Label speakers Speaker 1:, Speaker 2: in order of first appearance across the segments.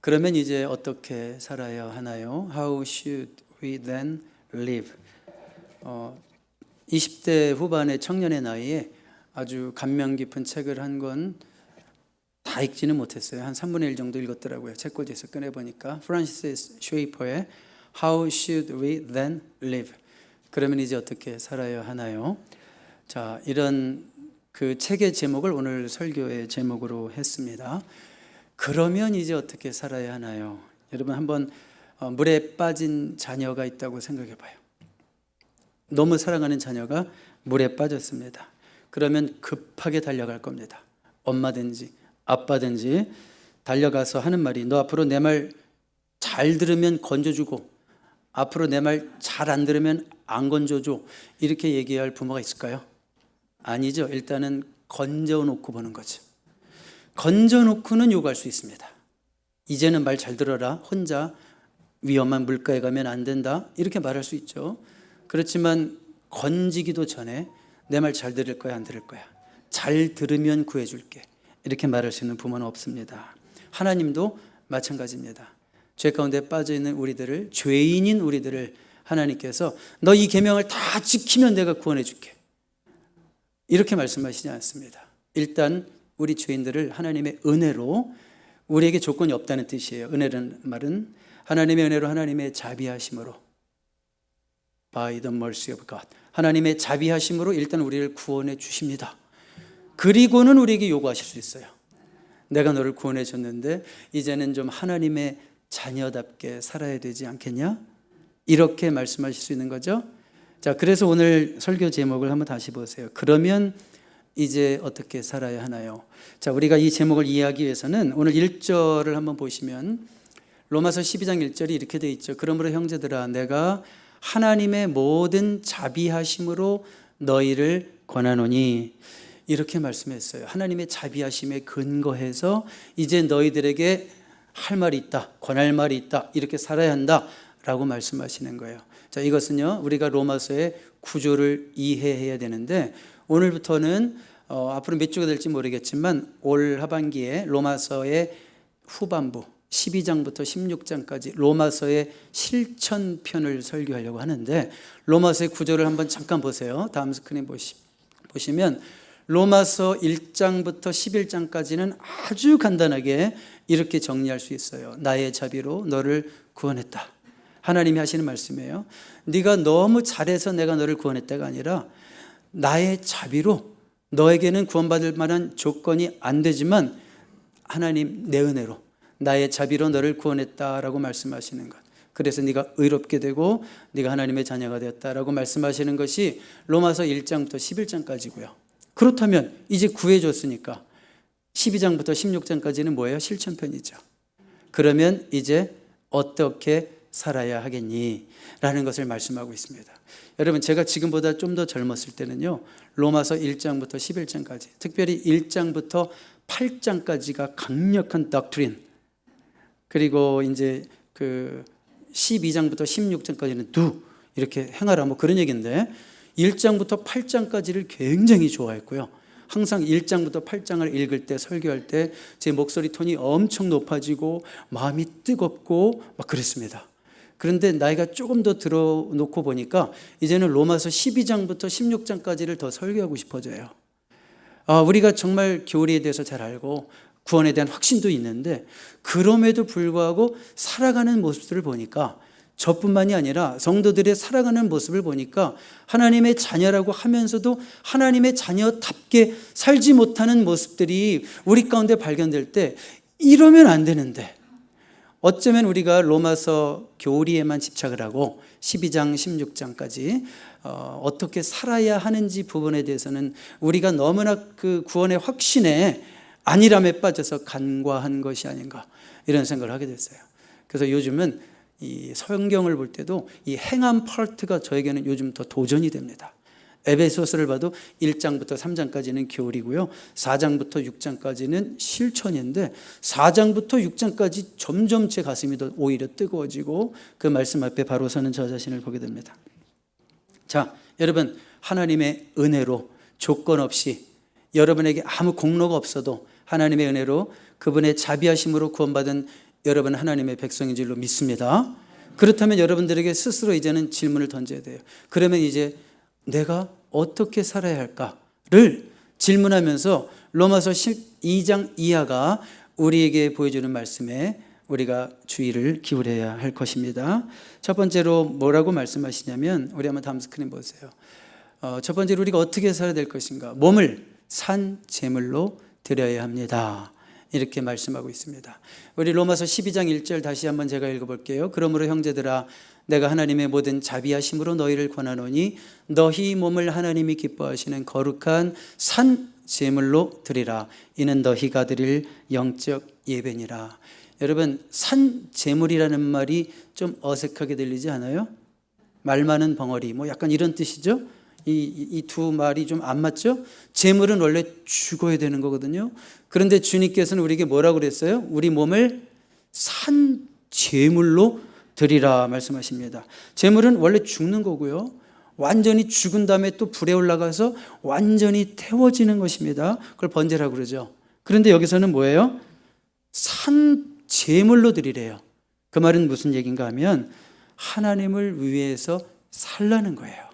Speaker 1: 그러면 이제 어떻게 살아야 하나요? How should we then live? 20대 후반의 청년의 나이에 아주 감명 깊은 책을 한 권 다 읽지는 못했어요. 한 3분의 1 정도 읽었더라고요. 책꽂이에서 꺼내보니까 프란시스 쉐이퍼의 How should we then live? 그러면 이제 어떻게 살아야 하나요? 자, 이런 그 책의 제목을 오늘 설교의 제목으로 했습니다. 그러면 이제 어떻게 살아야 하나요? 여러분 한번 물에 빠진 자녀가 있다고 생각해 봐요. 너무 사랑하는 자녀가 물에 빠졌습니다. 그러면 급하게 달려갈 겁니다. 엄마든지 아빠든지 달려가서 하는 말이 너 앞으로 내 말 잘 들으면 건져주고 앞으로 내 말 잘 안 들으면 안 건져줘, 이렇게 얘기할 부모가 있을까요? 아니죠. 일단은 건져놓고 보는 거죠. 건져놓고는 요구할 수 있습니다. 이제는 말 잘 들어라, 혼자 위험한 물가에 가면 안 된다, 이렇게 말할 수 있죠. 그렇지만 건지기도 전에 내 말 잘 들을 거야 안 들을 거야, 잘 들으면 구해줄게, 이렇게 말할 수 있는 부모는 없습니다. 하나님도 마찬가지입니다. 죄 가운데 빠져있는 우리들을, 죄인인 우리들을 하나님께서 너 이 계명을 다 지키면 내가 구원해 줄게, 이렇게 말씀하시지 않습니다. 일단 우리 죄인들을 하나님의 은혜로, 우리에게 조건이 없다는 뜻이에요. 은혜라는 말은 하나님의 은혜로, 하나님의 자비하심으로, by the mercy of God, 하나님의 자비하심으로 일단 우리를 구원해 주십니다. 그리고는 우리에게 요구하실 수 있어요. 내가 너를 구원해 줬는데 이제는 좀 하나님의 자녀답게 살아야 되지 않겠냐? 이렇게 말씀하실 수 있는 거죠. 자, 그래서 오늘 설교 제목을 한번 다시 보세요. 그러면 이제 어떻게 살아야 하나요? 자, 우리가 이 제목을 이해하기 위해서는 오늘 1절을 한번 보시면 로마서 12장 1절이 이렇게 되어 있죠. 그러므로 형제들아, 내가 하나님의 모든 자비하심으로 너희를 권하노니, 이렇게 말씀했어요. 하나님의 자비하심에 근거해서 이제 너희들에게 할 말이 있다, 권할 말이 있다, 이렇게 살아야 한다 라고 말씀하시는 거예요. 자, 이것은요, 우리가 로마서의 구조를 이해해야 되는데, 오늘부터는 앞으로 몇 주가 될지 모르겠지만 올 하반기에 로마서의 후반부 12장부터 16장까지 로마서의 실천편을 설교하려고 하는데, 로마서의 구조를 한번 잠깐 보세요. 다음 스크린 보시면 로마서 1장부터 11장까지는 아주 간단하게 이렇게 정리할 수 있어요. 나의 자비로 너를 구원했다. 하나님이 하시는 말씀이에요. 네가 너무 잘해서 내가 너를 구원했다가 아니라 나의 자비로, 너에게는 구원받을 만한 조건이 안 되지만 하나님 내 은혜로, 나의 자비로 너를 구원했다라고 말씀하시는 것. 그래서 네가 의롭게 되고 네가 하나님의 자녀가 되었다라고 말씀하시는 것이 로마서 1장부터 11장까지고요. 그렇다면 이제 구해줬으니까 12장부터 16장까지는 뭐예요? 실천편이죠. 그러면 이제 어떻게 살아야 하겠니? 라는 것을 말씀하고 있습니다. 여러분, 제가 지금보다 좀 더 젊었을 때는요, 로마서 1장부터 11장까지, 특별히 1장부터 8장까지가 강력한 doctrine, 그리고 이제 그 12장부터 16장까지는 do, 이렇게 행하라, 뭐 그런 얘기인데 1장부터 8장까지를 굉장히 좋아했고요. 항상 1장부터 8장을 읽을 때, 설교할 때 제 목소리 톤이 엄청 높아지고 마음이 뜨겁고 막 그랬습니다. 그런데 나이가 조금 더 들어놓고 보니까 이제는 로마서 12장부터 16장까지를 더 설교하고 싶어져요. 우리가 정말 교리에 대해서 잘 알고 구원에 대한 확신도 있는데, 그럼에도 불구하고 살아가는 모습들을 보니까, 저뿐만이 아니라 성도들의 살아가는 모습을 보니까 하나님의 자녀라고 하면서도 하나님의 자녀답게 살지 못하는 모습들이 우리 가운데 발견될 때, 이러면 안 되는데, 어쩌면 우리가 로마서 교리에만 집착을 하고 12장 16장까지 어떻게 살아야 하는지 부분에 대해서는 우리가 너무나 그 구원의 확신에 안일함에 빠져서 간과한 것이 아닌가, 이런 생각을 하게 됐어요. 그래서 요즘은 이 성경을 볼 때도 이 행함 파트가 저에게는 요즘 더 도전이 됩니다. 에베소서를 봐도 1장부터 3장까지는 교리고요, 4장부터 6장까지는 실천인데 4장부터 6장까지 점점 제 가슴이 더 오히려 뜨거워지고 그 말씀 앞에 바로 서는 저 자신을 보게 됩니다. 자, 여러분, 하나님의 은혜로 조건 없이, 여러분에게 아무 공로가 없어도 하나님의 은혜로 그분의 자비하심으로 구원받은 여러분 하나님의 백성인 줄로 믿습니다. 그렇다면 여러분들에게 스스로 이제는 질문을 던져야 돼요. 그러면 이제 내가 어떻게 살아야 할까를 질문하면서 로마서 12장 이하가 우리에게 보여주는 말씀에 우리가 주의를 기울여야 할 것입니다. 첫 번째로 뭐라고 말씀하시냐면, 우리 한번 다음 스크린 보세요. 첫 번째로 우리가 어떻게 살아야 될 것인가? 몸을 산 제물로 드려야 합니다. 이렇게 말씀하고 있습니다. 우리 로마서 12장 1절 다시 한번 제가 읽어볼게요. 그러므로 형제들아, 내가 하나님의 모든 자비하심으로 너희를 권하노니 너희 몸을 하나님이 기뻐하시는 거룩한 산 제물로 드리라. 이는 너희가 드릴 영적 예배니라. 여러분, 산 제물이라는 말이 좀 어색하게 들리지 않아요? 말 많은 벙어리, 뭐 약간 이런 뜻이죠? 이 두 말이 좀 안 맞죠? 제물은 원래 죽어야 되는 거거든요. 그런데 주님께서는 우리에게 뭐라고 그랬어요? 우리 몸을 산 제물로 드리라 말씀하십니다. 제물은 원래 죽는 거고요. 완전히 죽은 다음에 또 불에 올라가서 완전히 태워지는 것입니다. 그걸 번제라고 그러죠. 그런데 여기서는 뭐예요? 산 제물로 드리래요. 그 말은 무슨 얘기인가 하면 하나님을 위해서 살라는 거예요.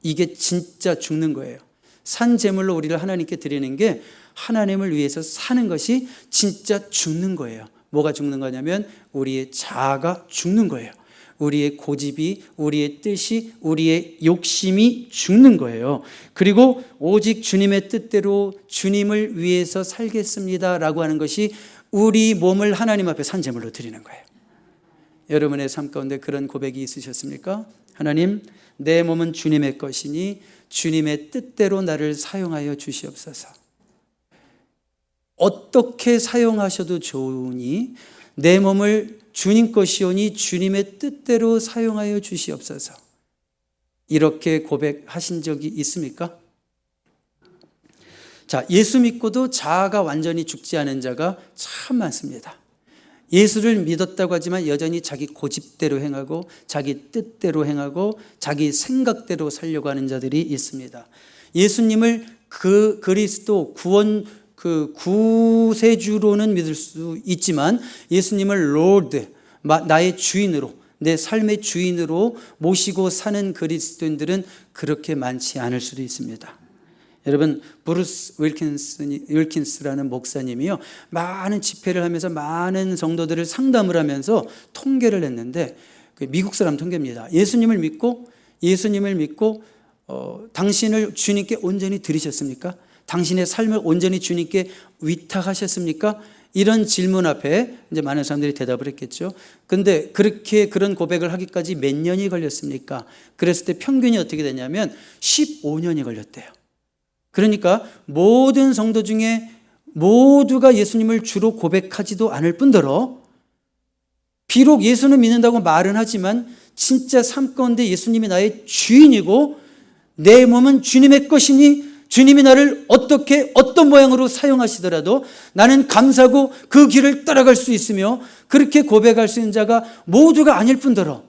Speaker 1: 이게 진짜 죽는 거예요. 산 제물로 우리를 하나님께 드리는 게 하나님을 위해서 사는 것이 진짜 죽는 거예요. 뭐가 죽는 거냐면 우리의 자아가 죽는 거예요. 우리의 고집이, 우리의 뜻이, 우리의 욕심이 죽는 거예요. 그리고 오직 주님의 뜻대로 주님을 위해서 살겠습니다라고 하는 것이 우리 몸을 하나님 앞에 산 제물로 드리는 거예요. 여러분의 삶 가운데 그런 고백이 있으셨습니까? 하나님, 내 몸은 주님의 것이니 주님의 뜻대로 나를 사용하여 주시옵소서. 어떻게 사용하셔도 좋으니 내 몸을 주님 것이오니 주님의 뜻대로 사용하여 주시옵소서. 이렇게 고백하신 적이 있습니까? 자, 예수 믿고도 자아가 완전히 죽지 않은 자가 참 많습니다. 예수를 믿었다고 하지만 여전히 자기 고집대로 행하고 자기 뜻대로 행하고 자기 생각대로 살려고 하는 자들이 있습니다. 예수님을 그 그리스도 구세주로는 믿을 수 있지만 예수님을 Lord, 나의 주인으로, 내 삶의 주인으로 모시고 사는 그리스도인들은 그렇게 많지 않을 수도 있습니다. 여러분, 브루스 윌킨스라는 목사님이요, 많은 집회를 하면서 많은 성도들을 상담을 하면서 통계를 했는데, 미국 사람 통계입니다. 예수님을 믿고 당신을 주님께 온전히 드리셨습니까? 당신의 삶을 온전히 주님께 위탁하셨습니까? 이런 질문 앞에 이제 많은 사람들이 대답을 했겠죠. 근데 그런 고백을 하기까지 몇 년이 걸렸습니까? 그랬을 때 평균이 어떻게 되냐면 15년이 걸렸대요. 그러니까 모든 성도 중에 모두가 예수님을 주로 고백하지도 않을 뿐더러 비록 예수는 믿는다고 말은 하지만 진짜 삶 가운데 예수님이 나의 주인이고 내 몸은 주님의 것이니 주님이 나를 어떤 모양으로 사용하시더라도 나는 감사하고 그 길을 따라갈 수 있으며 그렇게 고백할 수 있는 자가 모두가 아닐 뿐더러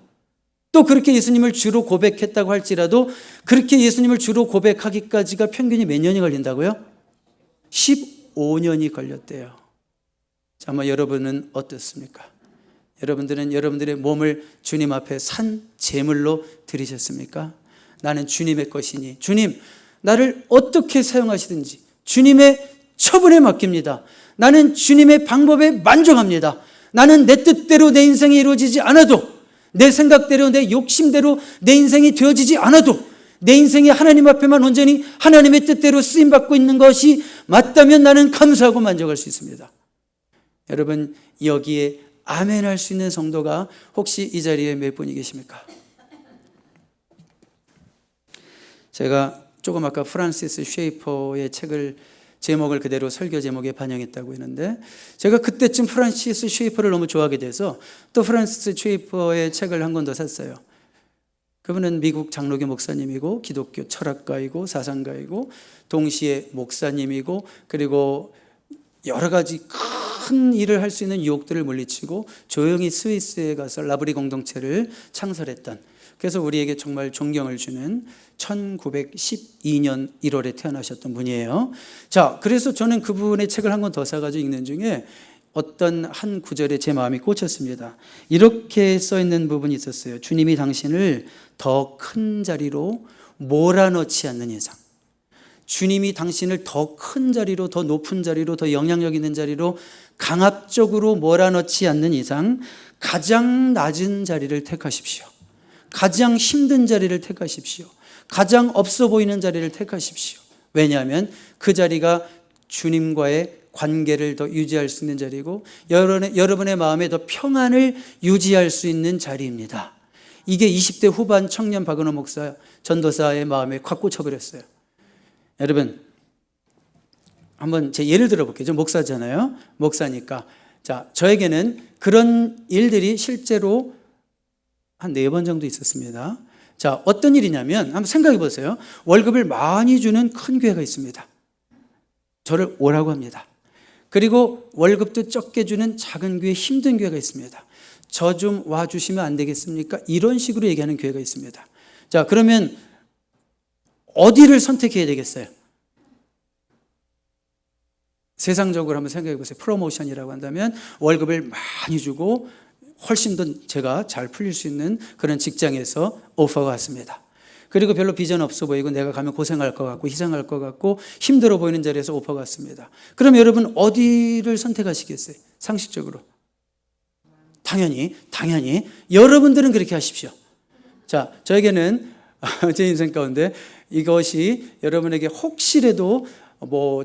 Speaker 1: 또 그렇게 예수님을 주로 고백했다고 할지라도 그렇게 예수님을 주로 고백하기까지가 평균이 몇 년이 걸린다고요? 15년이 걸렸대요. 자, 아마 여러분은 어떻습니까? 여러분들은 여러분들의 몸을 주님 앞에 산 제물로 드리셨습니까? 나는 주님의 것이니 주님, 나를 어떻게 사용하시든지 주님의 처분에 맡깁니다. 나는 주님의 방법에 만족합니다. 나는 내 뜻대로 내 인생이 이루어지지 않아도 내 생각대로 내 욕심대로 내 인생이 되어지지 않아도 내 인생이 하나님 앞에만 온전히 하나님의 뜻대로 쓰임받고 있는 것이 맞다면 나는 감사하고 만족할 수 있습니다. 여러분, 여기에 아멘 할 수 있는 성도가 혹시 이 자리에 몇 분이 계십니까? 제가 조금 아까 프란시스 쉐이퍼의 책을 제목을 그대로 설교 제목에 반영했다고 했는데 제가 그때쯤 프란시스 쉐이퍼를 너무 좋아하게 돼서 또 프란시스 쉐이퍼의 책을 한 권 더 샀어요. 그분은 미국 장로교 목사님이고 기독교 철학가이고 사상가이고 동시에 목사님이고 그리고 여러 가지 큰 일을 할 수 있는 유혹들을 물리치고 조용히 스위스에 가서 라브리 공동체를 창설했던, 그래서 우리에게 정말 존경을 주는 1912년 1월에 태어나셨던 분이에요. 자, 그래서 저는 그분의 책을 한 권 더 사가지고 읽는 중에 어떤 한 구절에 제 마음이 꽂혔습니다. 이렇게 써 있는 부분이 있었어요. 주님이 당신을 더 큰 자리로 몰아넣지 않는 이상, 주님이 당신을 더 큰 자리로, 더 높은 자리로, 더 영향력 있는 자리로 강압적으로 몰아넣지 않는 이상 가장 낮은 자리를 택하십시오. 가장 힘든 자리를 택하십시오. 가장 없어 보이는 자리를 택하십시오. 왜냐하면 그 자리가 주님과의 관계를 더 유지할 수 있는 자리고 여러분의 마음에 더 평안을 유지할 수 있는 자리입니다. 이게 20대 후반 청년 박은호 목사 전도사의 마음에 콱 꽂혀버렸어요. 여러분, 한번 제 예를 들어볼게요. 저 목사잖아요. 목사니까. 자, 저에게는 그런 일들이 실제로 한 4번 정도 있었습니다. 자, 어떤 일이냐면 한번 생각해 보세요. 월급을 많이 주는 큰 교회가 있습니다. 저를 오라고 합니다. 그리고 월급도 적게 주는 작은 교회, 힘든 교회가 있습니다. 저 좀 와주시면 안 되겠습니까? 이런 식으로 얘기하는 교회가 있습니다. 자, 그러면 어디를 선택해야 되겠어요? 세상적으로 한번 생각해 보세요. 프로모션이라고 한다면 월급을 많이 주고 훨씬 더 제가 잘 풀릴 수 있는 그런 직장에서 오퍼가 왔습니다. 그리고 별로 비전 없어 보이고 내가 가면 고생할 것 같고 희생할 것 같고 힘들어 보이는 자리에서 오퍼가 왔습니다. 그럼 여러분 어디를 선택하시겠어요? 상식적으로. 당연히 여러분들은 그렇게 하십시오. 자, 저에게는 제 인생 가운데 이것이 여러분에게 혹시라도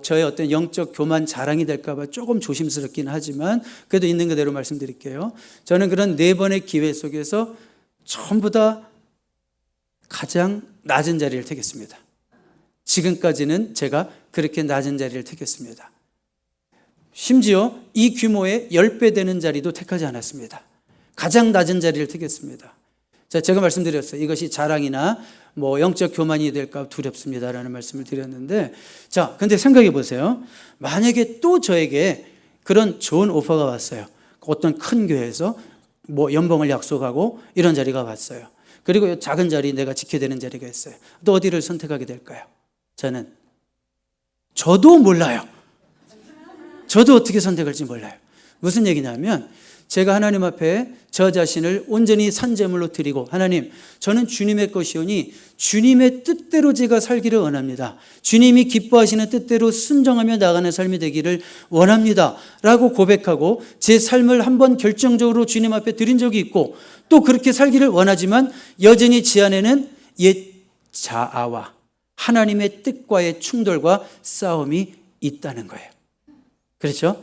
Speaker 1: 저의 어떤 영적 교만 자랑이 될까 봐 조금 조심스럽긴 하지만 그래도 있는 그대로 말씀드릴게요. 저는 그런 4번의 기회 속에서 전부 다 가장 낮은 자리를 택했습니다. 지금까지는 제가 그렇게 낮은 자리를 택했습니다. 심지어 이 규모의 10배 되는 자리도 택하지 않았습니다. 가장 낮은 자리를 택했습니다. 자, 제가 말씀드렸어요. 이것이 자랑이나 영적 교만이 될까 두렵습니다라는 말씀을 드렸는데, 자, 근데 생각해 보세요. 만약에 또 저에게 그런 좋은 오퍼가 왔어요. 어떤 큰 교회에서 연봉을 약속하고 이런 자리가 왔어요. 그리고 작은 자리 내가 지켜야 되는 자리가 있어요. 또 어디를 선택하게 될까요? 저도 몰라요. 저도 어떻게 선택할지 몰라요. 무슨 얘기냐면 제가 하나님 앞에 저 자신을 온전히 산제물로 드리고, 하나님, 저는 주님의 것이오니 주님의 뜻대로 제가 살기를 원합니다. 주님이 기뻐하시는 뜻대로 순종하며 나가는 삶이 되기를 원합니다 라고 고백하고 제 삶을 한번 결정적으로 주님 앞에 드린 적이 있고, 또 그렇게 살기를 원하지만 여전히 제 안에는 옛 자아와 하나님의 뜻과의 충돌과 싸움이 있다는 거예요. 그렇죠?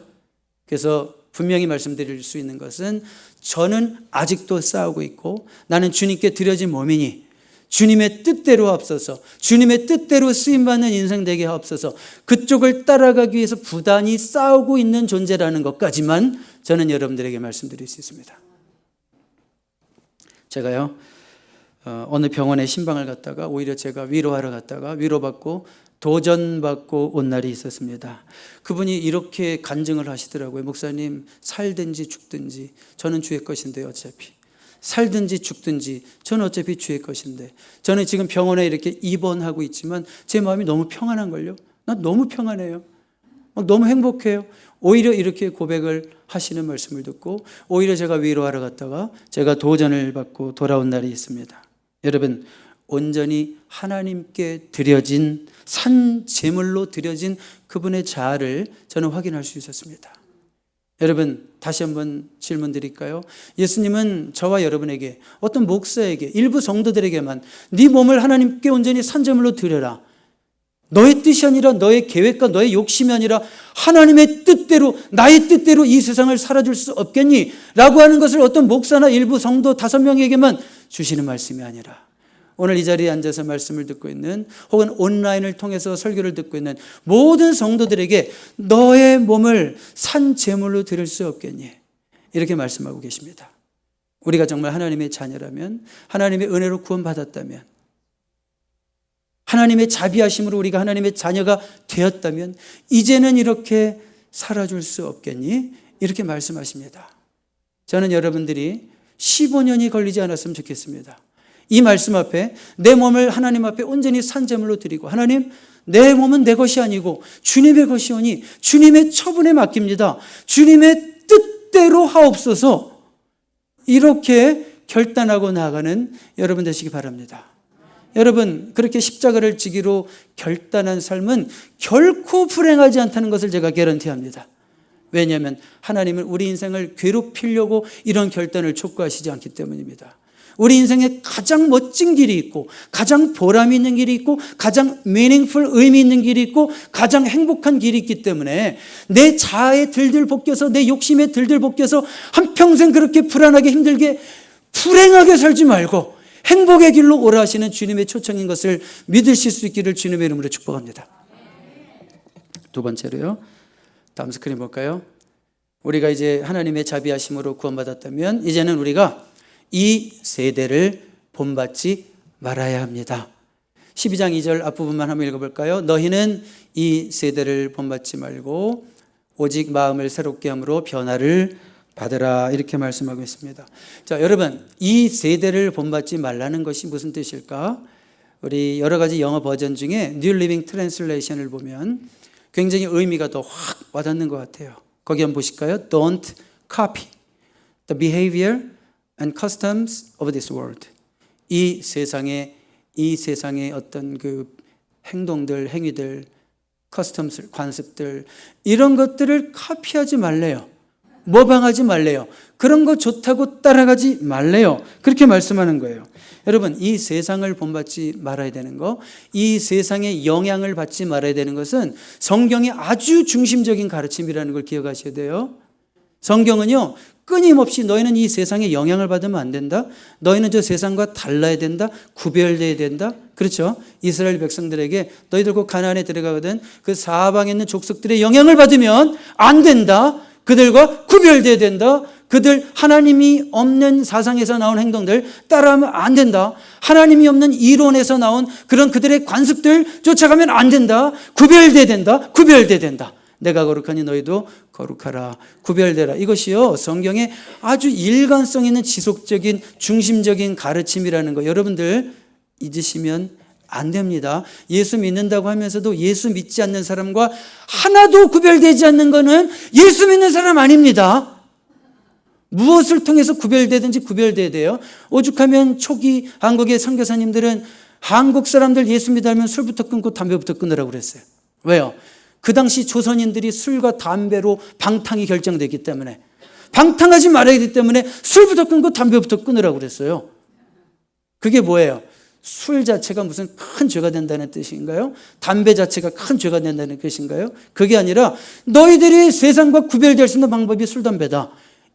Speaker 1: 그래서 분명히 말씀드릴 수 있는 것은 저는 아직도 싸우고 있고 나는 주님께 드려진 몸이니 주님의 뜻대로 앞서서 주님의 뜻대로 쓰임받는 인생 되게 하옵소서, 그쪽을 따라가기 위해서 부단히 싸우고 있는 존재라는 것까지만 저는 여러분들에게 말씀드릴 수 있습니다. 제가요 어느 병원에 신방을 갔다가 오히려 제가 위로하러 갔다가 위로받고 도전받고 온 날이 있었습니다. 그분이 이렇게 간증을 하시더라고요. 목사님, 살든지 죽든지 저는 주의 것인데 어차피 살든지 죽든지 저는 어차피 주의 것인데, 저는 지금 병원에 이렇게 입원하고 있지만 제 마음이 너무 평안한걸요. 난 너무 평안해요. 너무 행복해요. 오히려 이렇게 고백을 하시는 말씀을 듣고 오히려 제가 위로하러 갔다가 제가 도전을 받고 돌아온 날이 있습니다. 여러분, 온전히 하나님께 드려진 산 제물로 드려진 그분의 자아를 저는 확인할 수 있었습니다. 여러분, 다시 한번 질문 드릴까요? 예수님은 저와 여러분에게, 어떤 목사에게, 일부 성도들에게만 네 몸을 하나님께 온전히 산 제물로 드려라, 너의 뜻이 아니라 너의 계획과 너의 욕심이 아니라 하나님의 뜻대로, 나의 뜻대로 이 세상을 살아줄 수 없겠니? 라고 하는 것을 어떤 목사나 일부 성도 5명에게만 주시는 말씀이 아니라 오늘 이 자리에 앉아서 말씀을 듣고 있는, 혹은 온라인을 통해서 설교를 듣고 있는 모든 성도들에게 너의 몸을 산 제물로 드릴 수 없겠니? 이렇게 말씀하고 계십니다. 우리가 정말 하나님의 자녀라면, 하나님의 은혜로 구원받았다면, 하나님의 자비하심으로 우리가 하나님의 자녀가 되었다면 이제는 이렇게 살아줄 수 없겠니? 이렇게 말씀하십니다. 저는 여러분들이 15년이 걸리지 않았으면 좋겠습니다. 이 말씀 앞에 내 몸을 하나님 앞에 온전히 산 제물로 드리고, 하나님, 내 몸은 내 것이 아니고 주님의 것이오니 주님의 처분에 맡깁니다. 주님의 뜻대로 하옵소서, 이렇게 결단하고 나아가는 여러분 되시기 바랍니다. 여러분, 그렇게 십자가를 지기로 결단한 삶은 결코 불행하지 않다는 것을 제가 개런티합니다. 왜냐하면 하나님은 우리 인생을 괴롭히려고 이런 결단을 촉구하시지 않기 때문입니다. 우리 인생에 가장 멋진 길이 있고, 가장 보람 있는 길이 있고, 가장 meaningful, 의미 있는 길이 있고, 가장 행복한 길이 있기 때문에 내 자아에 들들 볶여서, 내 욕심에 들들 볶여서 한평생 그렇게 불안하게 힘들게 불행하게 살지 말고 행복의 길로 오라 하시는 주님의 초청인 것을 믿으실 수 있기를 주님의 이름으로 축복합니다. 두 번째로요, 다음 스크린 볼까요? 우리가 이제 하나님의 자비하심으로 구원받았다면 이제는 우리가 이 세대를 본받지 말아야 합니다. 12장 2절 앞부분만 한번 읽어볼까요? 너희는 이 세대를 본받지 말고 오직 마음을 새롭게 함으로 변화를 받으라, 이렇게 말씀하고 있습니다. 자, 여러분, 이 세대를 본받지 말라는 것이 무슨 뜻일까? 우리 여러 가지 영어 버전 중에 New Living Translation을 보면 굉장히 의미가 더 확 와닿는 것 같아요. 거기 한번 보실까요? Don't copy the behavior and customs of this world. 이 세상의 어떤 그 행동들, 행위들, customs, 관습들, 이런 것들을 카피하지 말래요. 모방하지 말래요. 그런 거 좋다고 따라가지 말래요. 그렇게 말씀하는 거예요. 여러분, 이 세상을 본받지 말아야 되는 거, 이 세상의 영향을 받지 말아야 되는 것은 성경의 아주 중심적인 가르침이라는 걸 기억하셔야 돼요. 성경은요, 끊임없이 너희는 이 세상에 영향을 받으면 안 된다, 너희는 저 세상과 달라야 된다, 구별돼야 된다. 그렇죠? 이스라엘 백성들에게 너희들 곧 가나안에 들어가거든 그 사방에 있는 족속들의 영향을 받으면 안 된다, 그들과 구별돼야 된다, 그들 하나님이 없는 사상에서 나온 행동들 따라하면 안 된다, 하나님이 없는 이론에서 나온 그런 그들의 관습들 쫓아가면 안 된다, 구별돼야 된다, 구별돼야 된다. 내가 거룩하니 너희도 거룩하라, 구별되라. 이것이요, 성경의 아주 일관성 있는 지속적인 중심적인 가르침이라는 거 여러분들 잊으시면 안 됩니다. 예수 믿는다고 하면서도 예수 믿지 않는 사람과 하나도 구별되지 않는 것은 예수 믿는 사람 아닙니다. 무엇을 통해서 구별되든지 구별돼야 돼요. 오죽하면 초기 한국의 선교사님들은 한국 사람들 예수 믿으면 술부터 끊고 담배부터 끊으라고 그랬어요. 왜요? 그 당시 조선인들이 술과 담배로 방탕이 결정되기 때문에, 방탕하지 말아야 되기 때문에 술부터 끊고 담배부터 끊으라고 그랬어요. 그게 뭐예요? 술 자체가 무슨 큰 죄가 된다는 뜻인가요? 담배 자체가 큰 죄가 된다는 뜻인가요? 그게 아니라 너희들이 세상과 구별될 수 있는 방법이 술, 담배다.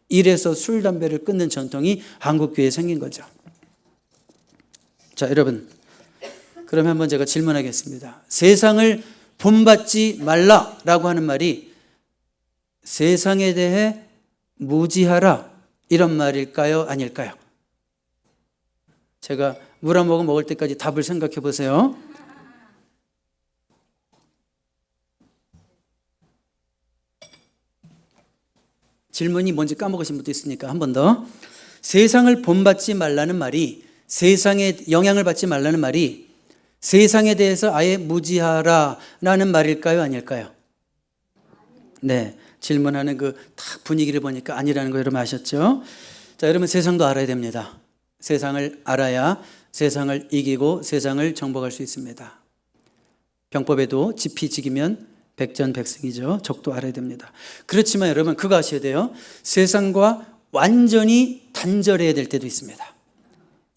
Speaker 1: 이래서 술, 담배를 끊는 전통이 한국교회에 생긴 거죠. 자, 여러분, 그럼 한번 제가 질문하겠습니다. 세상을 본받지 말라라고 하는 말이 세상에 대해 무지하라, 이런 말일까요? 아닐까요? 제가 물 한 모금 먹을 때까지 답을 생각해 보세요. 질문이 뭔지 까먹으신 분도 있으니까 한 번 더. 세상을 본받지 말라는 말이, 세상에 영향을 받지 말라는 말이 세상에 대해서 아예 무지하라라는 말일까요? 아닐까요? 네, 질문하는 그 딱 분위기를 보니까 아니라는 거 여러분 아셨죠? 자, 여러분, 세상도 알아야 됩니다. 세상을 알아야 세상을 이기고 세상을 정복할 수 있습니다. 병법에도 지피지기면 백전백승이죠. 적도 알아야 됩니다. 그렇지만 여러분, 그거 아셔야 돼요. 세상과 완전히 단절해야 될 때도 있습니다.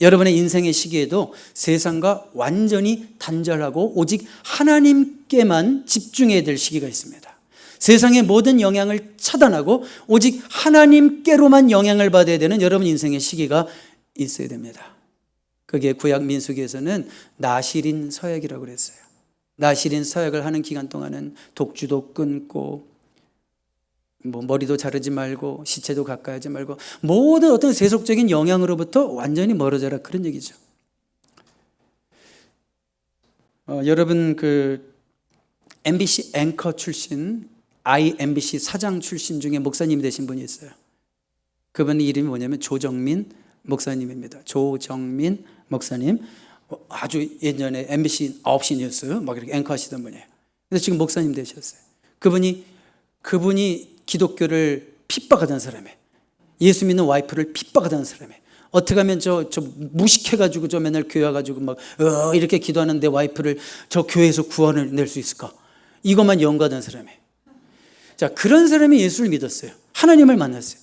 Speaker 1: 여러분의 인생의 시기에도 세상과 완전히 단절하고 오직 하나님께만 집중해야 될 시기가 있습니다. 세상의 모든 영향을 차단하고 오직 하나님께로만 영향을 받아야 되는 여러분 인생의 시기가 있어야 됩니다. 그게 구약 민수기에서는 나실인 서약이라고 그랬어요. 나실인 서약을 하는 기간 동안은 독주도 끊고, 머리도 자르지 말고, 시체도 가까이 하지 말고, 모든 어떤 세속적인 영향으로부터 완전히 멀어져라, 그런 얘기죠. 여러분, 그 MBC 앵커 출신, IMBC 사장 출신 중에 목사님이 되신 분이 있어요. 그분 이름이 뭐냐면 조정민 목사님입니다. 조정민 목사님, 아주 예전에 MBC 9시 뉴스 막 이렇게 앵커 하시던 분이에요. 그래서 지금 목사님 되셨어요. 그분이 기독교를 핍박하던 사람이에요. 예수 믿는 와이프를 핍박하던 사람이에요. 어떻게 하면 저 무식해가지고 저 맨날 교회 와가지고 막 이렇게 기도하는 내 와이프를 저 교회에서 구원을 낼 수 있을까? 이것만 연구하던 사람이에요. 자, 그런 사람이 예수를 믿었어요. 하나님을 만났어요.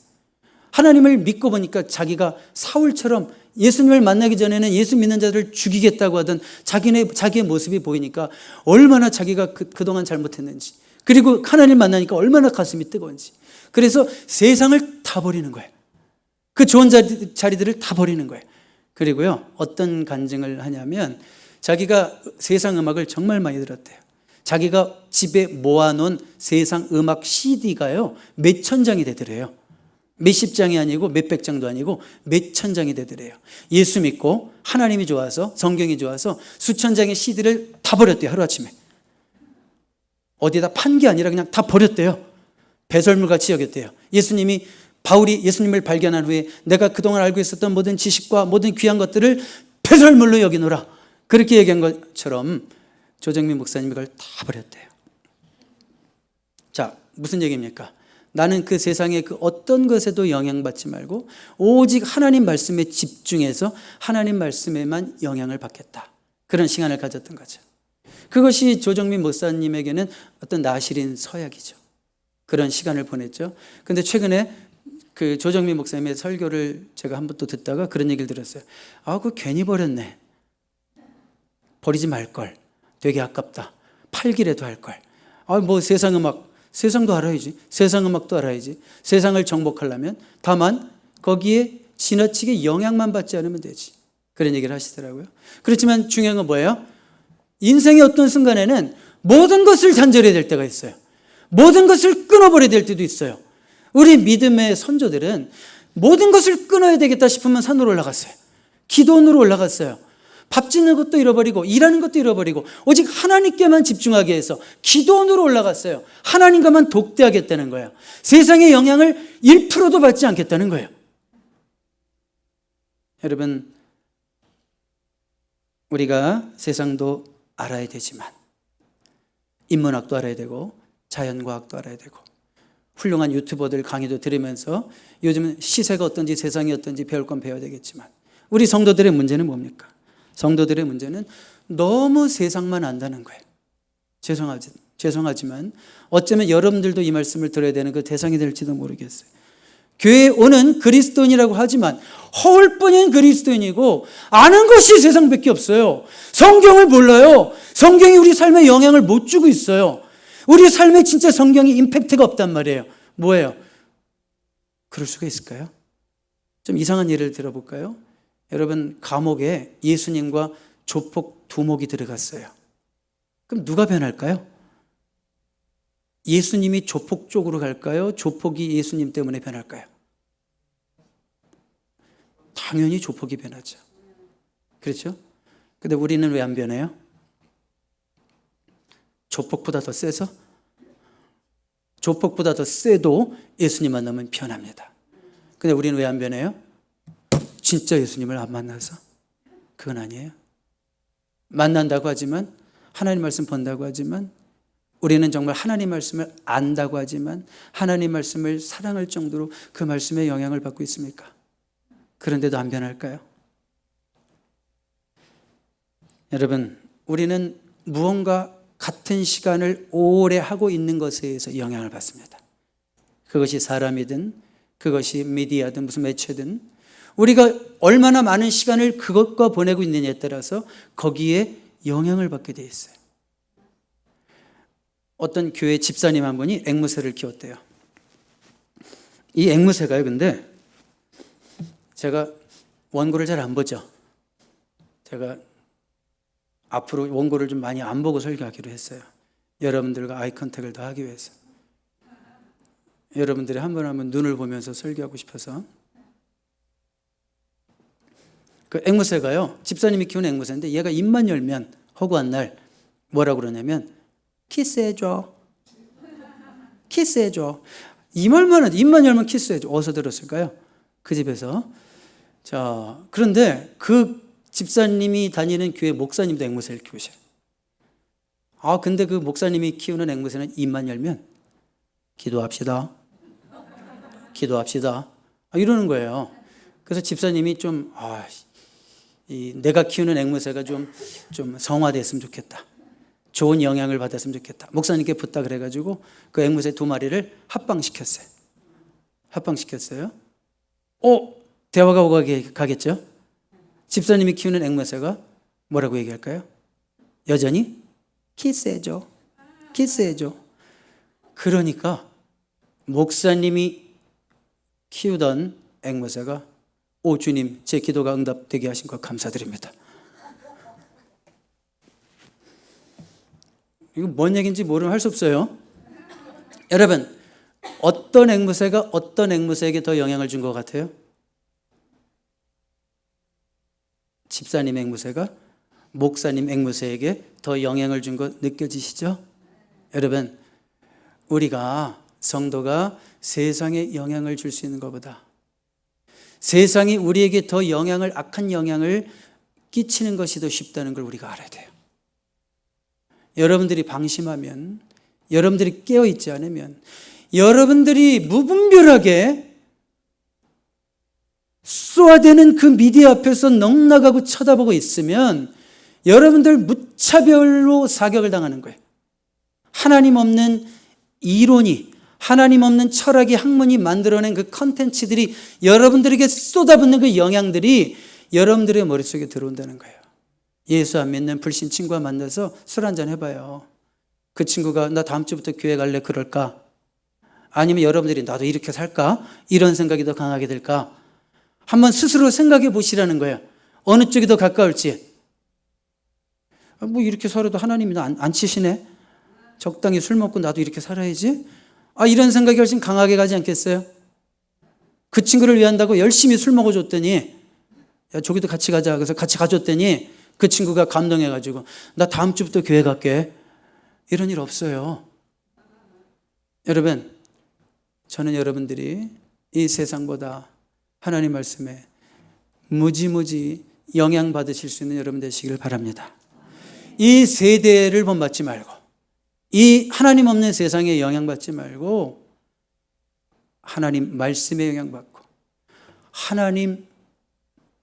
Speaker 1: 하나님을 믿고 보니까 자기가 사울처럼 예수님을 만나기 전에는 예수 믿는 자들을 죽이겠다고 하던 자기의 모습이 보이니까 얼마나 자기가 그동안 잘못했는지, 그리고 하나님 만나니까 얼마나 가슴이 뜨거운지, 그래서 세상을 다 버리는 거예요. 그 좋은 자리들을 다 버리는 거예요. 그리고요, 어떤 간증을 하냐면 자기가 세상 음악을 정말 많이 들었대요. 자기가 집에 모아놓은 세상 음악 CD가요 몇천 장이 되더래요. 몇십 장이 아니고 몇백 장도 아니고 몇천 장이 되더래요. 예수 믿고 하나님이 좋아서, 성경이 좋아서 수천 장의 CD를 다 버렸대요. 하루아침에. 어디에다 판 게 아니라 그냥 다 버렸대요. 배설물같이 여겼대요. 바울이 예수님을 발견한 후에 내가 그동안 알고 있었던 모든 지식과 모든 귀한 것들을 배설물로 여기노라, 그렇게 얘기한 것처럼 조정민 목사님이 그걸 다 버렸대요. 자, 무슨 얘기입니까? 나는 그 세상의 그 어떤 것에도 영향받지 말고 오직 하나님 말씀에 집중해서 하나님 말씀에만 영향을 받겠다, 그런 시간을 가졌던 거죠. 그것이 조정민 목사님에게는 어떤 나실인 서약이죠. 그런 시간을 보냈죠. 그런데 최근에 그 조정민 목사님의 설교를 제가 한 번 또 듣다가 그런 얘기를 들었어요. 그거 괜히 버렸네. 버리지 말걸. 되게 아깝다. 팔기라도 할걸. 뭐 세상 음악, 세상도 알아야지. 세상 음악도 알아야지. 세상을 정복하려면 다만 거기에 지나치게 영향만 받지 않으면 되지. 그런 얘기를 하시더라고요. 그렇지만 중요한 건 뭐예요? 인생의 어떤 순간에는 모든 것을 단절해야 될 때가 있어요. 모든 것을 끊어버려야 될 때도 있어요. 우리 믿음의 선조들은 모든 것을 끊어야 되겠다 싶으면 산으로 올라갔어요. 기도원으로 올라갔어요. 밥 짓는 것도 잃어버리고 일하는 것도 잃어버리고 오직 하나님께만 집중하게 해서 기도원으로 올라갔어요. 하나님과만 독대하겠다는 거예요. 세상의 영향을 1%도 받지 않겠다는 거예요. 여러분, 우리가 세상도 알아야 되지만 인문학도 알아야 되고 자연과학도 알아야 되고 훌륭한 유튜버들 강의도 들으면서 요즘은 시세가 어떤지 세상이 어떤지 배울 건 배워야 되겠지만 우리 성도들의 문제는 뭡니까? 성도들의 문제는 너무 세상만 안다는 거예요. 죄송하지만 어쩌면 여러분들도 이 말씀을 들어야 되는 그 대상이 될지도 모르겠어요. 교회에 오는 그리스도인이라고 하지만 허울뿐인 그리스도인이고 아는 것이 세상밖에 없어요. 성경을 몰라요. 성경이 우리 삶에 영향을 못 주고 있어요. 우리 삶에 진짜 성경이 임팩트가 없단 말이에요. 뭐예요? 그럴 수가 있을까요? 좀 이상한 예를 들어볼까요? 여러분, 감옥에 예수님과 조폭 두목이 들어갔어요. 그럼 누가 변할까요? 예수님이 조폭 쪽으로 갈까요? 조폭이 예수님 때문에 변할까요? 당연히 조폭이 변하죠. 그렇죠? 근데 우리는 왜 안 변해요? 조폭보다 더 세서? 조폭보다 더 세도 예수님 만나면 변합니다. 근데 우리는 왜 안 변해요? 진짜 예수님을 안 만나서? 그건 아니에요. 만난다고 하지만, 하나님 말씀 본다고 하지만, 우리는 정말 하나님 말씀을 안다고 하지만 하나님 말씀을 사랑할 정도로 그 말씀에 영향을 받고 있습니까? 그런데도 안 변할까요? 여러분, 우리는 무언가 같은 시간을 오래 하고 있는 것에 의해서 영향을 받습니다. 그것이 사람이든 그것이 미디어든 무슨 매체든 우리가 얼마나 많은 시간을 그것과 보내고 있느냐에 따라서 거기에 영향을 받게 돼 있어요. 어떤 교회 집사님 한 분이 앵무새를 키웠대요. 이 앵무새가요, 근데 제가 원고를 잘 안 보죠. 제가 앞으로 원고를 좀 많이 안 보고 설교하기로 했어요. 여러분들과 아이 컨택을 더 하기 위해서. 여러분들이 한 번 한 번 눈을 보면서 설교하고 싶어서. 그 앵무새가요, 집사님이 키우는 앵무새인데 얘가 입만 열면 허구한 날 뭐라고 그러냐면 키스해줘. 키스해줘. 이 말만 해도 입만 열면 키스해줘. 어디서 들었을까요? 그 집에서. 자, 그런데 그 집사님이 다니는 교회 목사님도 앵무새를 키우셔요. 근데 그 목사님이 키우는 앵무새는 입만 열면 기도합시다. 기도합시다. 이러는 거예요. 그래서 집사님이 내가 키우는 앵무새가 좀 성화됐으면 좋겠다. 좋은 영향을 받았으면 좋겠다. 목사님께 부탁 그래가지고 그 앵무새 2마리를 합방시켰어요. 대화가 오고 가겠죠? 집사님이 키우는 앵무새가 뭐라고 얘기할까요? 여전히 키스해줘. 그러니까 목사님이 키우던 앵무새가 주님, 제 기도가 응답되게 하신 것 감사드립니다. 이거 뭔 얘기인지 모르면 할 수 없어요. 여러분, 어떤 앵무새가 어떤 앵무새에게 더 영향을 준 것 같아요? 집사님 앵무새가 목사님 앵무새에게 더 영향을 준 것 느껴지시죠? 여러분, 우리가 성도가 세상에 영향을 줄 수 있는 것보다 세상이 우리에게 더 악한 영향을 끼치는 것이 더 쉽다는 걸 우리가 알아야 돼요. 여러분들이 방심하면, 여러분들이 깨어있지 않으면, 여러분들이 무분별하게 쏘아대는 그 미디어 앞에서 넉나가고 쳐다보고 있으면 여러분들 무차별로 사격을 당하는 거예요. 하나님 없는 이론이, 하나님 없는 철학이, 학문이 만들어낸 그 컨텐츠들이 여러분들에게 쏟아붓는 그 영향들이 여러분들의 머릿속에 들어온다는 거예요. 예수 안 믿는 불신 친구와 만나서 술 한잔 해봐요. 그 친구가 나 다음 주부터 교회 갈래 그럴까? 아니면 여러분들이 나도 이렇게 살까? 이런 생각이 더 강하게 될까? 한번 스스로 생각해 보시라는 거예요. 어느 쪽이 더 가까울지. 이렇게 살아도 하나님이 나 안 치시네? 적당히 술 먹고 나도 이렇게 살아야지? 이런 생각이 훨씬 강하게 가지 않겠어요? 그 친구를 위한다고 열심히 술 먹어줬더니, 야, 저기도 같이 가자. 그래서 같이 가줬더니 그 친구가 감동해가지고, 나 다음 주부터 교회 갈게. 이런 일 없어요. 여러분, 저는 여러분들이 이 세상보다 하나님 말씀에 무지무지 영향받으실 수 있는 여러분 되시길 바랍니다. 이 세대를 본받지 말고, 이 하나님 없는 세상에 영향받지 말고 하나님 말씀에 영향받고 하나님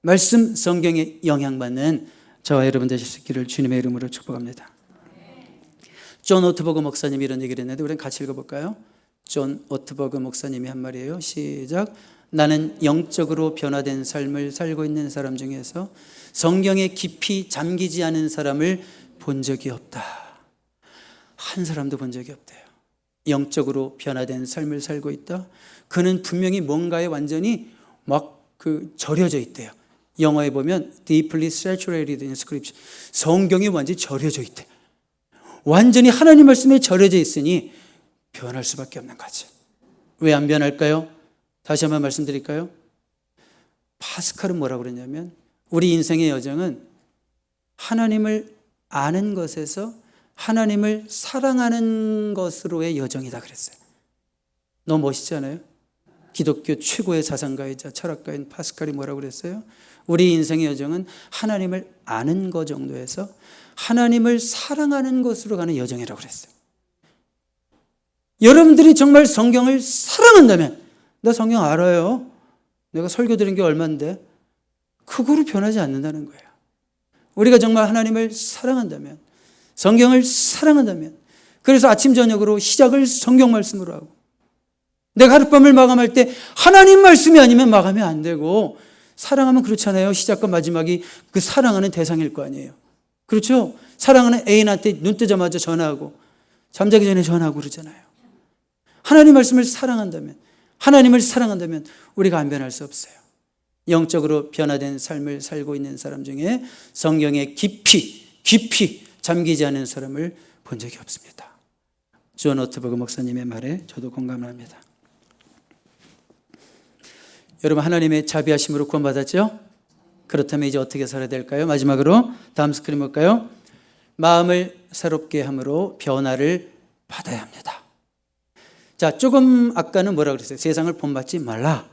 Speaker 1: 말씀 성경에 영향받는 저와 여러분 되실 수 있기를 주님의 이름으로 축복합니다. 존 오트버그 목사님이 이런 얘기를 했는데 우리는 같이 읽어볼까요? 존 오트버그 목사님이 한 말이에요. 시작. 나는 영적으로 변화된 삶을 살고 있는 사람 중에서 성경에 깊이 잠기지 않은 사람을 본 적이 없다. 한 사람도 본 적이 없대요. 영적으로 변화된 삶을 살고 있다. 그는 분명히 뭔가에 완전히 절여져 있대요. 영어에 보면 deeply saturated in scripture. 성경이 완전히 절여져 있대. 완전히 하나님 말씀에 절여져 있으니 변할 수밖에 없는 거지. 왜 안 변할까요? 다시 한번 말씀드릴까요? 파스칼은 뭐라고 그랬냐면 우리 인생의 여정은 하나님을 아는 것에서 하나님을 사랑하는 것으로의 여정이다 그랬어요. 너무 멋있지 않아요? 기독교 최고의 사상가이자 철학가인 파스칼이 뭐라고 그랬어요? 우리 인생의 여정은 하나님을 아는 것 정도에서 하나님을 사랑하는 것으로 가는 여정이라고 그랬어요. 여러분들이 정말 성경을 사랑한다면, 나 성경 알아요. 내가 설교 들은 게 얼만데, 그거로 변하지 않는다는 거예요. 우리가 정말 하나님을 사랑한다면, 성경을 사랑한다면, 그래서 아침 저녁으로 시작을 성경 말씀으로 하고, 내가 하룻밤을 마감할 때 하나님 말씀이 아니면 마감이 안 되고, 사랑하면 그렇잖아요. 시작과 마지막이 그 사랑하는 대상일 거 아니에요. 그렇죠? 사랑하는 애인한테 눈 뜨자마자 전화하고 잠자기 전에 전화하고 그러잖아요. 하나님 말씀을 사랑한다면, 하나님을 사랑한다면 우리가 안 변할 수 없어요. 영적으로 변화된 삶을 살고 있는 사람 중에 성경에 깊이 잠기지 않은 사람을 본 적이 없습니다. 존 오트버그 목사님의 말에 저도 공감을 합니다. 여러분, 하나님의 자비하심으로 구원받았죠? 그렇다면 이제 어떻게 살아야 될까요? 마지막으로 다음 스크린 볼까요? 마음을 새롭게 함으로 변화를 받아야 합니다. 자, 조금 아까는 뭐라고 그랬어요? 세상을 본받지 말라.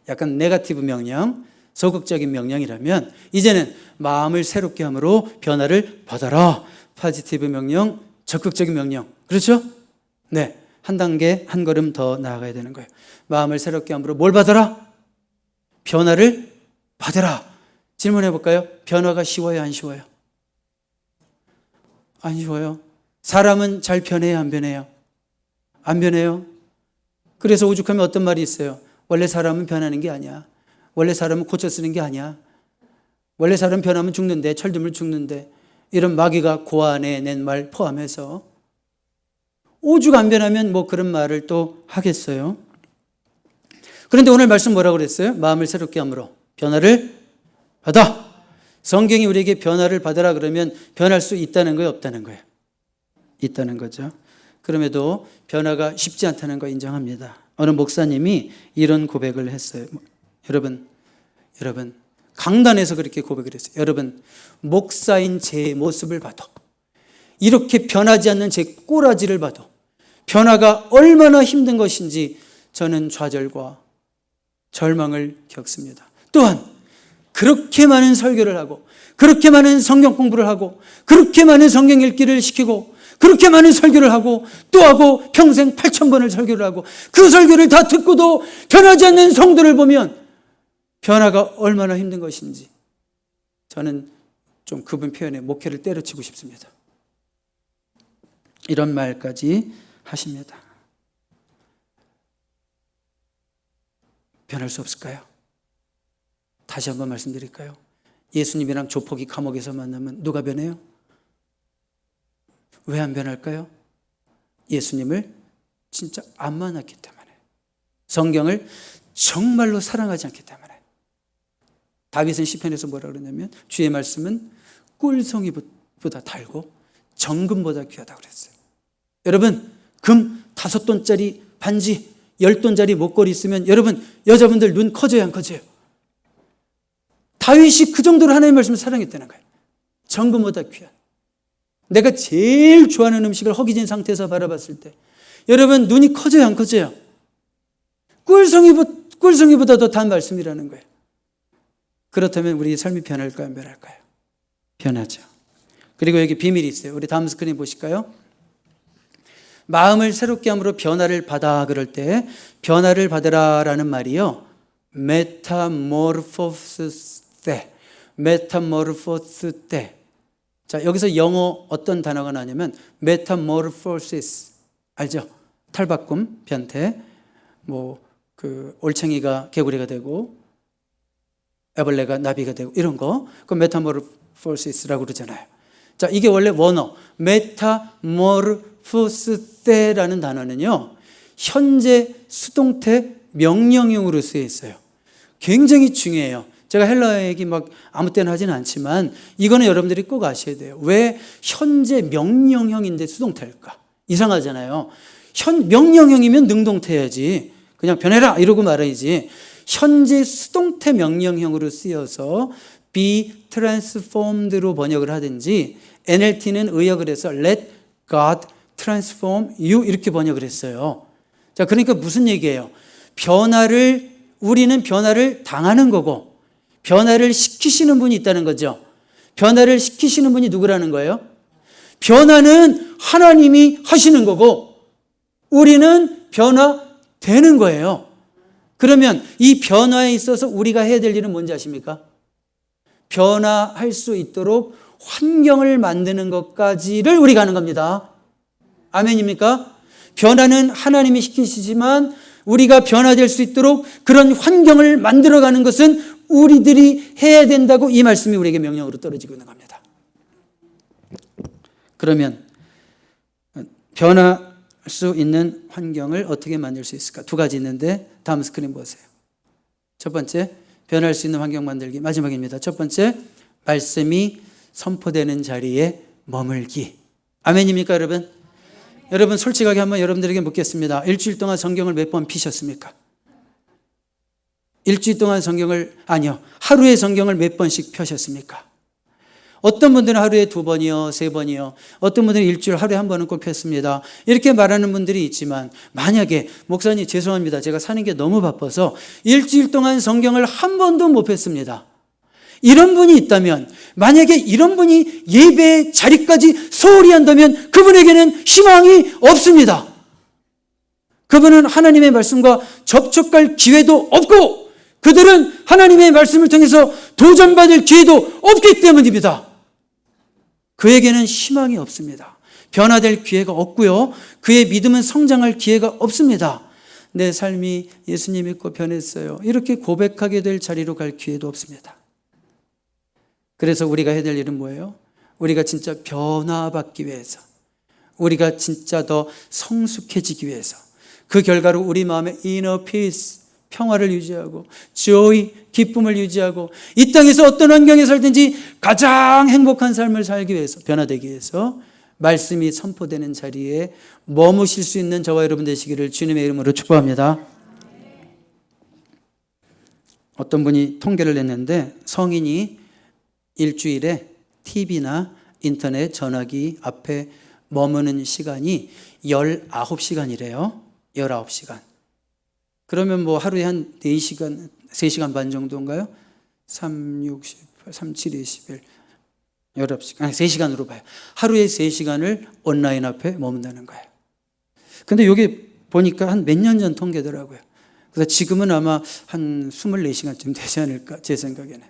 Speaker 1: 약간 네거티브 명령, 소극적인 명령이라면 이제는 마음을 새롭게 함으로 변화를 받아라. 포지티브 명령, 적극적인 명령. 그렇죠? 네. 한 단계, 한 걸음 더 나아가야 되는 거예요. 마음을 새롭게 함으로 뭘 받아라? 변화를 받아라. 질문해 볼까요? 변화가 쉬워요, 안 쉬워요? 안 쉬워요. 사람은 잘 변해요, 안 변해요? 안 변해요. 그래서 오죽하면 어떤 말이 있어요. 원래 사람은 변하는 게 아니야. 원래 사람은 고쳐 쓰는 게 아니야. 원래 사람 변하면 죽는데, 철들면 죽는데, 이런 마귀가 고안에 낸 말 포함해서 오죽 안 변하면 뭐 그런 말을 또 하겠어요. 그런데 오늘 말씀 뭐라고 그랬어요? 마음을 새롭게 함으로 변화를 받아. 성경이 우리에게 변화를 받으라 그러면 변할 수 있다는 거예요, 없다는 거예요? 있다는 거죠. 그럼에도 변화가 쉽지 않다는 거 인정합니다. 어느 목사님이 이런 고백을 했어요. 여러분 강단에서 그렇게 고백을 했어요. 여러분, 목사인 제 모습을 봐도, 이렇게 변하지 않는 제 꼬라지를 봐도 변화가 얼마나 힘든 것인지 저는 좌절과 절망을 겪습니다. 또한 그렇게 많은 설교를 하고, 그렇게 많은 성경 공부를 하고, 그렇게 많은 성경 읽기를 시키고, 그렇게 많은 설교를 하고 또 하고 평생 8,000번을 설교를 하고 그 설교를 다 듣고도 변하지 않는 성도를 보면 변화가 얼마나 힘든 것인지 저는 좀 그분 표현에 목회를 때려치고 싶습니다. 이런 말까지 하십니다. 변할 수 없을까요? 다시 한번 말씀드릴까요? 예수님이랑 조폭이 감옥에서 만나면 누가 변해요? 왜 안 변할까요? 예수님을 진짜 안 만났기 때문에, 성경을 정말로 사랑하지 않기 때문에. 다윗은 시편에서 뭐라 그러냐면 주의 말씀은 꿀송이보다 달고 정금보다 귀하다고 그랬어요. 여러분, 금 5돈짜리 반지, 10돈짜리 목걸이 있으면 여러분, 여자분들 눈 커져요, 안 커져요? 다윗이 그 정도로 하나님의 말씀을 사랑했다는 거예요. 정금보다 귀한. 내가 제일 좋아하는 음식을 허기진 상태에서 바라봤을 때 여러분, 눈이 커져요, 안 커져요? 꿀송이보다 더 단 말씀이라는 거예요. 그렇다면 우리 삶이 변할까요, 안 변할까요? 변하죠. 그리고 여기 비밀이 있어요. 우리 다음 스크린 보실까요? 마음을 새롭게 함으로 변화를 받아 그럴 때 변화를 받으라라는 말이요, 메타모르포스 때. 자, 여기서 영어 어떤 단어가 나냐면 메타모르포시스, 알죠? 탈바꿈, 변태, 올챙이가 개구리가 되고 애벌레가 나비가 되고 이런 거, 그 메타모르포시스라고 그러잖아요. 자, 이게 원래 원어 메타모르포스테라는 단어는요, 현재 수동태 명령형으로 쓰여 있어요. 굉장히 중요해요. 제가 헬라어 얘기 막 아무 때나 하지는 않지만 이거는 여러분들이 꼭 아셔야 돼요. 왜 현재 명령형인데 수동태일까? 이상하잖아요. 명령형이면 능동태야지. 그냥 변해라 이러고 말아야지. 현재 수동태 명령형으로 쓰여서 be transformed로 번역을 하든지, NLT는 의역을 해서 let God transform you 이렇게 번역을 했어요. 자, 그러니까 무슨 얘기예요? 우리는 변화를 당하는 거고 변화를 시키시는 분이 있다는 거죠. 변화를 시키시는 분이 누구라는 거예요? 변화는 하나님이 하시는 거고 우리는 변화되는 거예요. 그러면 이 변화에 있어서 우리가 해야 될 일은 뭔지 아십니까? 변화할 수 있도록 환경을 만드는 것까지를 우리가 하는 겁니다. 아멘입니까? 변화는 하나님이 시키시지만 우리가 변화될 수 있도록 그런 환경을 만들어가는 것은 우리들이 해야 된다고 이 말씀이 우리에게 명령으로 떨어지고 있는 겁니다. 그러면 변화할 수 있는 환경을 어떻게 만들 수 있을까? 2가지 있는데 다음 스크린 보세요. 첫 번째, 변화할 수 있는 환경 만들기. 마지막입니다. 첫 번째, 말씀이 선포되는 자리에 머물기. 아멘입니까, 여러분? 여러분, 솔직하게 한번 여러분들에게 묻겠습니다. 일주일 동안 성경을 몇 번 피셨습니까? 일주일 동안 하루에 성경을 몇 번씩 펴셨습니까? 어떤 분들은 하루에 2번이요, 3번이요. 어떤 분들은 일주일 하루에 1번은 꼭 폈습니다. 이렇게 말하는 분들이 있지만 만약에 목사님 죄송합니다. 제가 사는 게 너무 바빠서 일주일 동안 성경을 1번도 못 폈습니다. 이런 분이 있다면, 만약에 이런 분이 예배 자리까지 소홀히 한다면 그분에게는 희망이 없습니다. 그분은 하나님의 말씀과 접촉할 기회도 없고 그들은 하나님의 말씀을 통해서 도전받을 기회도 없기 때문입니다. 그에게는 희망이 없습니다. 변화될 기회가 없고요. 그의 믿음은 성장할 기회가 없습니다. 내 삶이 예수님 믿고 변했어요. 이렇게 고백하게 될 자리로 갈 기회도 없습니다. 그래서 우리가 해야 될 일은 뭐예요? 우리가 진짜 변화받기 위해서, 우리가 진짜 더 성숙해지기 위해서, 그 결과로 우리 마음의 inner peace, 평화를 유지하고 joy, 기쁨을 유지하고 이 땅에서 어떤 환경에 살든지 가장 행복한 삶을 살기 위해서, 변화되기 위해서 말씀이 선포되는 자리에 머무실 수 있는 저와 여러분 되시기를 주님의 이름으로 축복합니다. 어떤 분이 통계를 냈는데 성인이 일주일에 TV나 인터넷, 전화기 앞에 머무는 시간이 19시간이래요. 19시간. 그러면 뭐 하루에 한 4시간, 3시간 반 정도인가요? 3, 6, 18, 3, 7, 21, 19시간, 아니 3시간으로 봐요. 하루에 3시간을 온라인 앞에 머문다는 거예요. 근데 이게 보니까 한 몇 년 전 통계더라고요. 그래서 지금은 아마 한 24시간쯤 되지 않을까, 제 생각에는.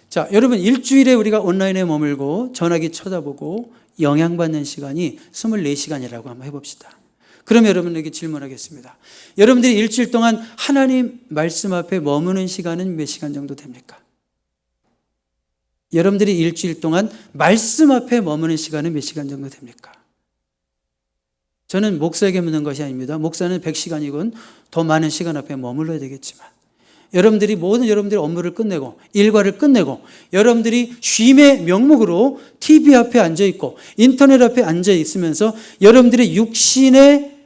Speaker 1: 자, 여러분, 일주일에 우리가 온라인에 머물고 전화기 쳐다보고 영향받는 시간이 24시간이라고 한번 해봅시다. 그럼 여러분에게 질문하겠습니다. 여러분들이 일주일 동안 하나님 말씀 앞에 머무는 시간은 몇 시간 정도 됩니까? 여러분들이 일주일 동안 말씀 앞에 머무는 시간은 몇 시간 정도 됩니까? 저는 목사에게 묻는 것이 아닙니다. 목사는 100시간이건 더 많은 시간 앞에 머물러야 되겠지만 여러분들이 모든 여러분들의 업무를 끝내고 일과를 끝내고 여러분들이 쉼의 명목으로 TV 앞에 앉아있고 인터넷 앞에 앉아있으면서 여러분들의 육신의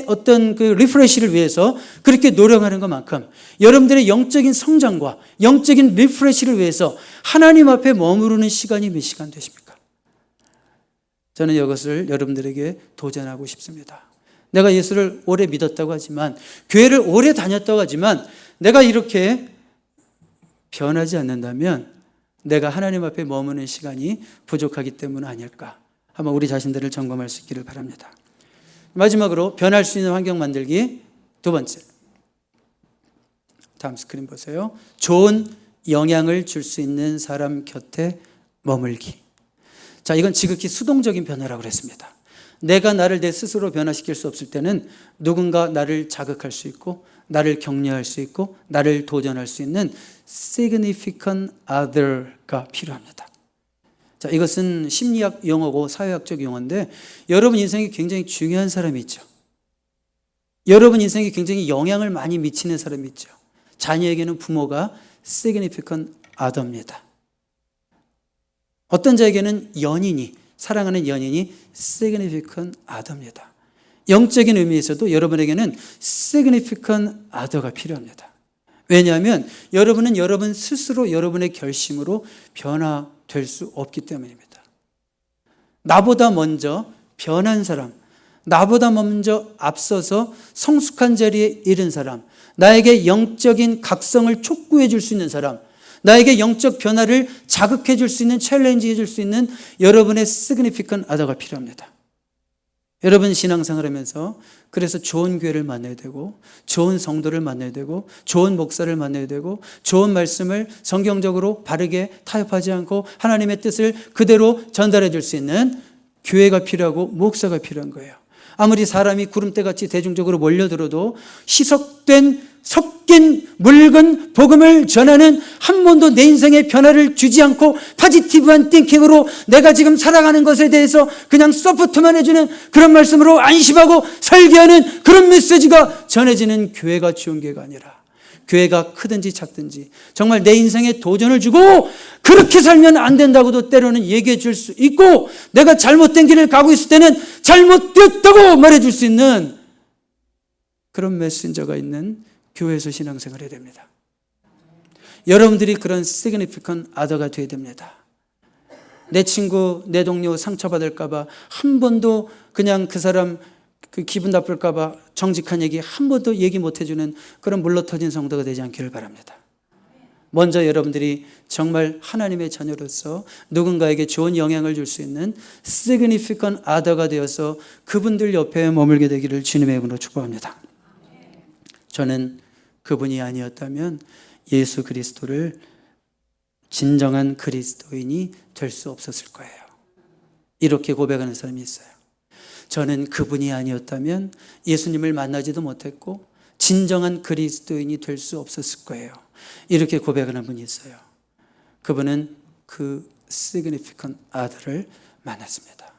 Speaker 1: 어떤 그 리프레시를 위해서 그렇게 노력하는 것만큼 여러분들의 영적인 성장과 영적인 리프레시를 위해서 하나님 앞에 머무르는 시간이 몇 시간 되십니까? 저는 이것을 여러분들에게 도전하고 싶습니다. 내가 예수를 오래 믿었다고 하지만 교회를 오래 다녔다고 하지만 내가 이렇게 변하지 않는다면 내가 하나님 앞에 머무는 시간이 부족하기 때문 아닐까? 한번 우리 자신들을 점검할 수 있기를 바랍니다. 마지막으로 변할 수 있는 환경 만들기 두 번째. 다음 스크린 보세요. 좋은 영향을 줄 수 있는 사람 곁에 머물기. 자, 이건 지극히 수동적인 변화라고 그랬습니다. 내가 나를 내 스스로 변화시킬 수 없을 때는 누군가 나를 자극할 수 있고 나를 격려할 수 있고 나를 도전할 수 있는 significant other가 필요합니다. 자, 이것은 심리학 용어고 사회학적 용어인데 여러분 인생에 굉장히 중요한 사람이 있죠. 여러분 인생에 굉장히 영향을 많이 미치는 사람이 있죠. 자녀에게는 부모가 significant other입니다. 어떤 자에게는 연인이, 사랑하는 연인이 significant other입니다. 영적인 의미에서도 여러분에게는 significant other가 필요합니다. 왜냐하면 여러분은 여러분 스스로 여러분의 결심으로 변화될 수 없기 때문입니다. 나보다 먼저 변한 사람, 나보다 먼저 앞서서 성숙한 자리에 이른 사람, 나에게 영적인 각성을 촉구해 줄 수 있는 사람, 나에게 영적 변화를 자극해 줄 수 있는, 챌린지 해 줄 수 있는 여러분의 significant other가 필요합니다. 여러분 신앙생활하면서 그래서 좋은 교회를 만나야 되고 좋은 성도를 만나야 되고 좋은 목사를 만나야 되고 좋은 말씀을 성경적으로 바르게 타협하지 않고 하나님의 뜻을 그대로 전달해 줄 수 있는 교회가 필요하고 목사가 필요한 거예요. 아무리 사람이 구름대같이 대중적으로 몰려들어도 섞인 묽은 복음을 전하는 한 번도 내 인생에 변화를 주지 않고 포지티브한 띵킹으로 내가 지금 살아가는 것에 대해서 그냥 서포트만 해주는 그런 말씀으로 안심하고 설계하는 그런 메시지가 전해지는 교회가 좋은 교회가 아니라 교회가 크든지 작든지 정말 내 인생에 도전을 주고 그렇게 살면 안 된다고도 때로는 얘기해 줄 수 있고 내가 잘못된 길을 가고 있을 때는 잘못됐다고 말해 줄 수 있는 그런 메신저가 있는 교회에서 신앙생활을 해야 됩니다. 여러분들이 그런 significant other가 되어야 됩니다. 내 친구, 내 동료 상처받을까 봐 한 번도 그냥 그 사람 그 기분 나쁠까 봐 정직한 얘기 한 번도 얘기 못 해주는 그런 물러터진 성도가 되지 않기를 바랍니다. 먼저 여러분들이 정말 하나님의 자녀로서 누군가에게 좋은 영향을 줄 수 있는 significant other가 되어서 그분들 옆에 머물게 되기를 주님의 이름으로 축복합니다. 저는 그분이 아니었다면 예수 그리스도를 진정한 그리스도인이 될 수 없었을 거예요. 이렇게 고백하는 사람이 있어요. 저는 그분이 아니었다면 예수님을 만나지도 못했고 진정한 그리스도인이 될 수 없었을 거예요. 이렇게 고백하는 분이 있어요. 그분은 그 significant other를 만났습니다.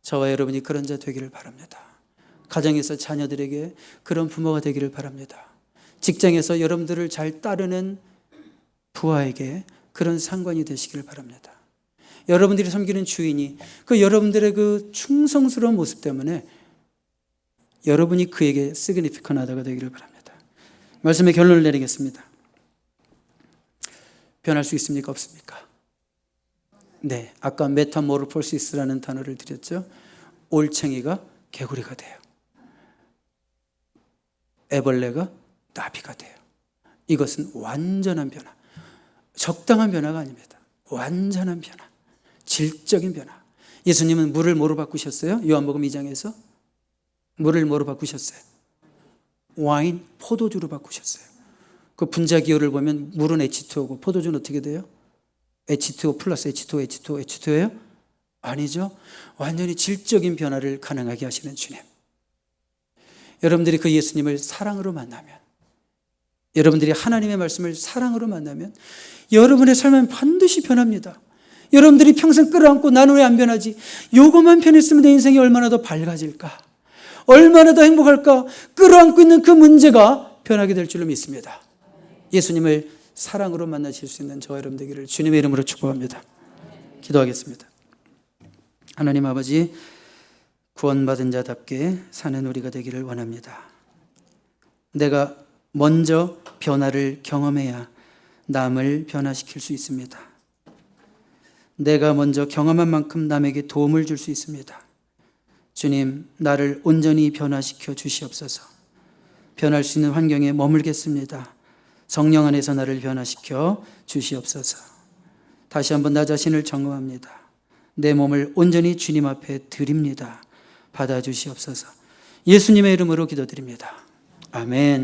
Speaker 1: 저와 여러분이 그런 자 되기를 바랍니다. 가정에서 자녀들에게 그런 부모가 되기를 바랍니다. 직장에서 여러분들을 잘 따르는 부하에게 그런 상관이 되시기를 바랍니다. 여러분들이 섬기는 주인이 그 여러분들의 그 충성스러운 모습 때문에 여러분이 그에게 significant other가 되기를 바랍니다. 말씀의 결론을 내리겠습니다. 변할 수 있습니까? 없습니까? 네, 아까 메타모르포시스라는 단어를 드렸죠. 올챙이가 개구리가 돼요. 애벌레가 나비가 돼요. 이것은 완전한 변화, 적당한 변화가 아닙니다. 완전한 변화, 질적인 변화. 예수님은 물을 뭐로 바꾸셨어요? 요한복음 2장에서 물을 뭐로 바꾸셨어요? 와인, 포도주로 바꾸셨어요. 그 분자 기호를 보면 물은 H2O고 포도주는 어떻게 돼요? H2O 플러스 H2O, H2O, H2O예요? 아니죠. 완전히 질적인 변화를 가능하게 하시는 주님. 여러분들이 그 예수님을 사랑으로 만나면, 여러분들이 하나님의 말씀을 사랑으로 만나면 여러분의 삶은 반드시 변합니다. 여러분들이 평생 끌어안고 나는 왜 안 변하지? 요것만 변했으면 내 인생이 얼마나 더 밝아질까? 얼마나 더 행복할까? 끌어안고 있는 그 문제가 변하게 될 줄로 믿습니다. 예수님을 사랑으로 만나실 수 있는 저와 여러분 되기를 주님의 이름으로 축복합니다. 기도하겠습니다. 하나님 아버지, 구원받은 자답게 사는 우리가 되기를 원합니다. 내가 먼저 변화를 경험해야 남을 변화시킬 수 있습니다. 내가 먼저 경험한 만큼 남에게 도움을 줄 수 있습니다. 주님, 나를 온전히 변화시켜 주시옵소서. 변할 수 있는 환경에 머물겠습니다. 성령 안에서 나를 변화시켜 주시옵소서. 다시 한번 나 자신을 점검합니다. 내 몸을 온전히 주님 앞에 드립니다. 받아주시옵소서. 예수님의 이름으로 기도드립니다. 아멘.